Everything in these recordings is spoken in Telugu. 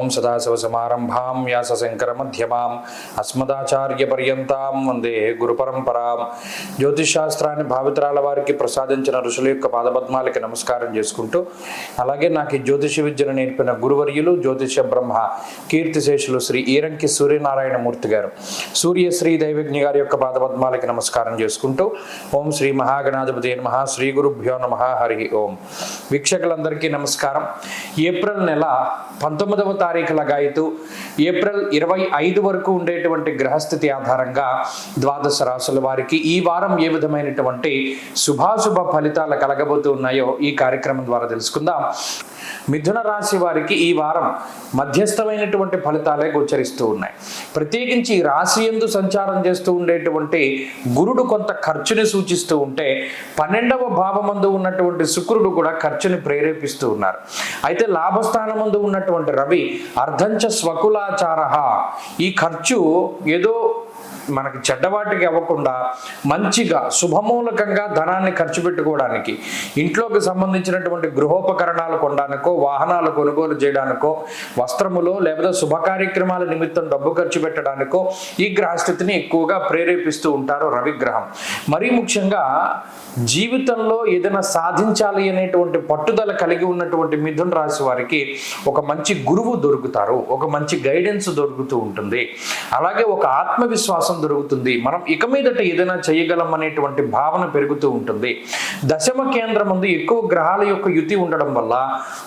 ఓం సదాశివసమారంభాం వ్యాసశంకరమధ్యమాం అస్మదాచార్యపర్యంతాం వందే గురుపరంపరాం. జ్యోతిషాస్త్రాన్ని భావితరాల వారికి ప్రసాదించిన ఋషుల యొక్క పాదపద్మాలకి నమస్కారం చేసుకుంటూ, అలాగే నాకు ఈ జ్యోతిష విద్యను నేర్పిన గురువర్యులు జ్యోతిష బ్రహ్మ కీర్తిశేషులు శ్రీ ఈరంకి సూర్యనారాయణమూర్తి గారు, సూర్యశ్రీ దైవజ్ఞ గారి యొక్క పాదపద్మాలకి నమస్కారం చేసుకుంటూ, ఓం శ్రీ మహాగణాధిపతి నమః, శ్రీ గురుభ్యో నమః, హరి ఓం. వీక్షకులందరికీ నమస్కారం. ఏప్రిల్ నెల 19వ తారీఖు లగాయితూ ఏప్రిల్ 25 వరకు ఉండేటువంటి గ్రహస్థితి ఆధారంగా ద్వాదశ రాశుల వారికి ఈ వారం ఏ విధమైనటువంటి శుభాశుభ ఫలితాలు కలగబోతూ ఉన్నాయో ఈ కార్యక్రమం ద్వారా తెలుసుకుందాం. మిథున రాశి వారికి ఈ వారం మధ్యస్థమైనటువంటి ఫలితాలే గోచరిస్తూ ఉన్నాయి. ప్రత్యేకించి ఈ రాశి యందు సంచారం చేస్తూ ఉండేటువంటి గురుడు కొంత ఖర్చుని సూచిస్తూ ఉంటే, 12వ భావమందు ఉన్నటువంటి శుక్రుడు కూడా ఖర్చుని ప్రేరేపిస్తూ ఉన్నారు. అయితే లాభస్థానమందు ఉన్నటువంటి రవి అర్ధంచ స్వకులాచార, ఈ ఖర్చు ఏదో మనకి చెడ్డవాటికి అవ్వకుండా మంచిగా శుభమూలకంగా ధనాన్ని ఖర్చు పెట్టుకోవడానికి, ఇంట్లోకి సంబంధించినటువంటి గృహోపకరణాలు కొనడానికో, వాహనాలు కొనుగోలు చేయడానికో, వస్త్రములో లేదా శుభ కార్యక్రమాల నిమిత్తం డబ్బు ఖర్చు పెట్టడానికో ఈ గ్రహస్థితిని ఎక్కువగా ప్రేరేపిస్తూ ఉంటారు రవిగ్రహం. మరీ ముఖ్యంగా జీవితంలో ఏదైనా సాధించాలి అనేటువంటి పట్టుదల కలిగి ఉన్నటువంటి మిథున రాశి వారికి ఒక మంచి గురువు దొరుకుతారు, ఒక మంచి గైడెన్స్ దొరుకుతూ ఉంటుంది, అలాగే ఒక ఆత్మవిశ్వాసం దొరుకుతుంది. మనం ఇక మీదట ఏదైనా చేయగలం అనేటువంటి భావన పెరుగుతూ ఉంటుంది. దశమ కేంద్రం ముందు ఎక్కువ గ్రహాల యొక్క యుతి ఉండడం వల్ల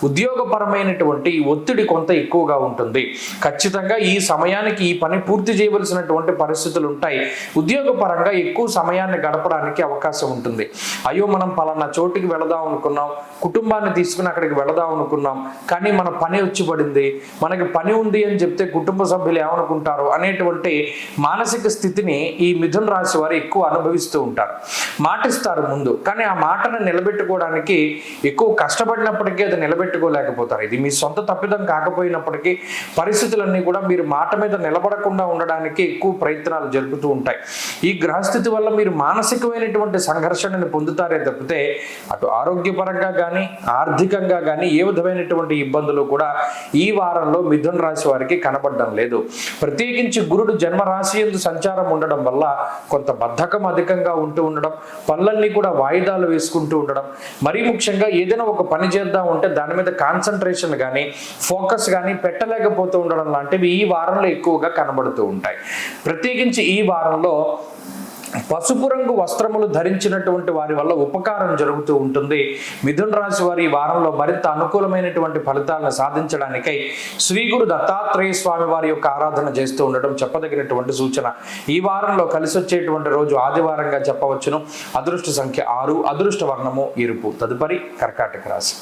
ఉద్యోగపరమైనటువంటి ఒత్తిడి కొంత ఎక్కువగా ఉంటుంది. ఖచ్చితంగా ఈ సమయానికి ఈ పని పూర్తి చేయవలసినటువంటి పరిస్థితులు ఉంటాయి. ఉద్యోగపరంగా ఎక్కువ సమయాన్ని గడపడానికి అవకాశం ఉంటుంది. అయ్యో, మనం పలానా చోటుకి వెళదాం అనుకున్నాం, కుటుంబాన్ని తీసుకుని అక్కడికి వెళదాం అనుకున్నాం, కానీ మన పని వచ్చి పడింది, మనకి పని ఉంది అని చెప్తే కుటుంబ సభ్యులు ఏమనుకుంటారు అనేటువంటి మానసిక స్థితిని ఈ మిథున రాశి వారు ఎక్కువ అనుభవిస్తూ ఉంటారు. మాటిస్తారు ముందు, కానీ ఆ మాటను నిలబెట్టుకోవడానికి ఎక్కువ కష్టపడినప్పటికీ అది నిలబెట్టుకోలేకపోతారు. ఇది మీ సొంత తప్పిదం కాకపోయినప్పటికీ పరిస్థితులన్నీ కూడా మీరు మాట మీద నిలబడకుండా ఉండడానికి ఎక్కువ ప్రయత్నాలు జరుపుతూ ఉంటాయి. ఈ గ్రహస్థితి వల్ల మీరు మానసికమైనటువంటి సంఘర్షణను పొందుతారే తప్పితే అటు ఆరోగ్యపరంగా కానీ ఆర్థికంగా కానీ ఏ విధమైనటువంటి ఇబ్బందులు కూడా ఈ వారంలో మిథున రాశి వారికి కనబడడం లేదు. ప్రత్యేకించి గురుడు జన్మరాశి యందు సంచారం ఉండడం వల్ల కొంత బద్ధకం అధికంగా ఉంటూ ఉండడం, పనులన్నీ కూడా వాయిదాలు వేసుకుంటూ ఉండడం, మరీ ముఖ్యంగా ఏదైనా ఒక పని చేద్దాం ఉంటే దాని మీద కాన్సన్ట్రేషన్ కానీ ఫోకస్ కానీ పెట్టలేకపోతూ ఉండడం లాంటివి ఈ వారంలో ఎక్కువగా కనబడుతూ ఉంటాయి. ప్రత్యేకించి ఈ వారంలో పసుపు రంగు వస్త్రములు ధరించినటువంటి వారి వల్ల ఉపకారం జరుగుతూ ఉంటుంది. మిథున రాశి వారి ఈ వారంలో మరింత అనుకూలమైనటువంటి ఫలితాలను సాధించడానికై శ్రీ గురు దత్తాత్రేయ స్వామి వారి యొక్క ఆరాధన చేస్తూ ఉండడం చెప్పదగినటువంటి సూచన. ఈ వారంలో కలిసి వచ్చేటువంటి రోజు ఆదివారంగా చెప్పవచ్చును. అదృష్ట సంఖ్య 6, అదృష్ట వర్ణము ఎరుపు. తదుపరి కర్కాటక రాశి.